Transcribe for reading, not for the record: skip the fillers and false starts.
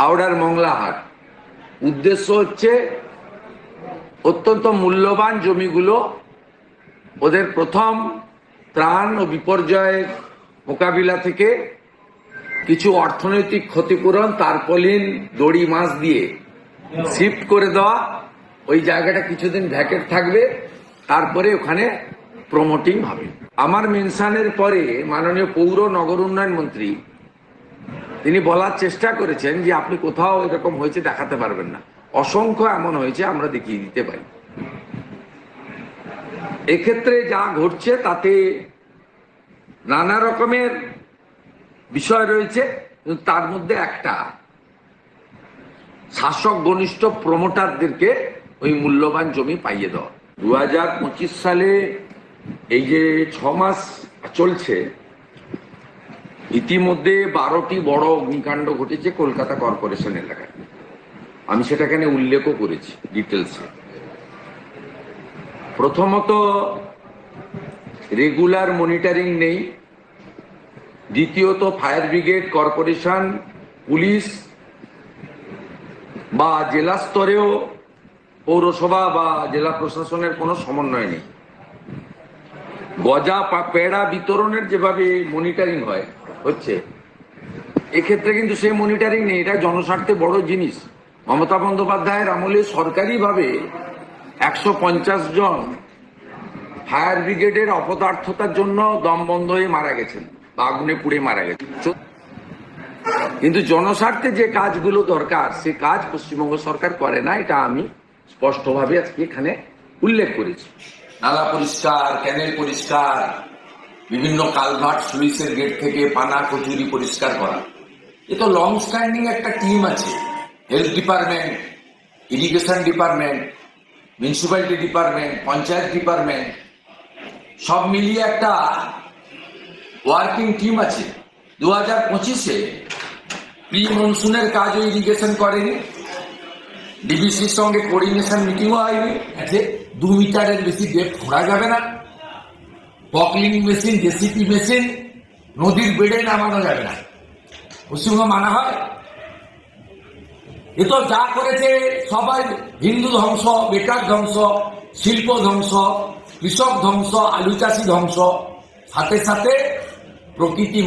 হাওড়ার মংলাহাট। উদ্দেশ্য হচ্ছে অত্যন্ত মূল্যবান জমিগুলো ওদের প্রথম ত্রাণ ও বিপর্যয়ের মোকাবিলা থেকে কিছু অর্থনৈতিক ক্ষতিপূরণ তারপলিন দড়ি মাছ দিয়ে শিফট করে দেওয়া। ওই জায়গাটা কিছুদিন ভ্যাকেট থাকবে, তারপরে ওখানে প্রমোটিং হবে। আমার মেনশনের পরে মাননীয় পৌর নগর উন্নয়ন মন্ত্রী তিনি বলার চেষ্টা করেছেন যে আপনি কোথাও এরকম হয়েছে দেখাতে পারবেন না। অসংখ্য এমন হয়েছে, আমরা দেখিয়ে দিতে পারি। এক্ষেত্রে যা ঘটছে তাতে নানা রকমের বিষয় রয়েছে, কিন্তু তার মধ্যে একটা শাসক ঘনিষ্ঠ প্রমোটারদেরকে ওই মূল্যবান জমি পাইয়ে দেওয়া। 2025 সালে এই যে 6 মাস চলছে, ইতিমধ্যে 12টি বড় অগ্নিকাণ্ড ঘটেছে কলকাতা কর্পোরেশন এলাকায়। আমি সেটা এখানে উল্লেখও করেছি ডিটেলসে। প্রথমত, রেগুলার মনিটরিং নেই। দ্বিতীয়ত, ফায়ার ব্রিগেড, কর্পোরেশন, পুলিশ বা জেলা স্তরেও পৌরসভা বা জেলা প্রশাসনের কোনো সমন্বয় নেই। গজা পেড়া বিতরণের যেভাবে মনিটরিং হচ্ছে, এক্ষেত্রে কিন্তু সেই মনিটরিং নেই। এটা জনস্বার্থে বড় জিনিস। মমতা বন্দ্যোপাধ্যায়ের আমলে সরকারিভাবে 150 জন ফায়ার ব্রিগেডের অপদার্থতার জন্য দম বন্ধ হয়ে মারা গেছেন বা আগুনে পুড়ে মারা গেছেন। কিন্তু জনস্বার্থে যে কাজগুলো দরকার সে কাজ পশ্চিমবঙ্গ সরকার করে না। এটা আমি স্পষ্টভাবে আজকে এখানে উল্লেখ করেছি। নালা পরিষ্কার, ক্যানেল পরিষ্কার, বিভিন্ন কালভার্ট স্লুইসের গেট থেকে পানা কচুরি পরিষ্কার করা, এ তো লং স্ট্যান্ডিং একটা টিম আছে। Health department, irrigation department, municipality department, panchayat department, সব মিলিয়ে একটা ওয়ার্কিং টিম আছে। 2025-এ প্রি মনসুনের কাজও ইরিগেশন করেনি, ডিবিসির সঙ্গে কোঅর্ডিনেশন মিটিংও হয়নি। 2 মিটারের বেশি ডেপথ খোঁড়া যাবে না, বকলিং মেশিন, জেসিপি মেশিন নদীর বেড়ে নামানো যাবে না। পশ্চিমবঙ্গ মানা হয়? এ তো যা করেছে সবাই হিন্দু ধ্বংস, বেকার ধ্বংস, শিল্প ধ্বংস, কৃষক ধ্বংস, আলু চাষি ধ্বংস, সাথে সাথে প্রকৃতি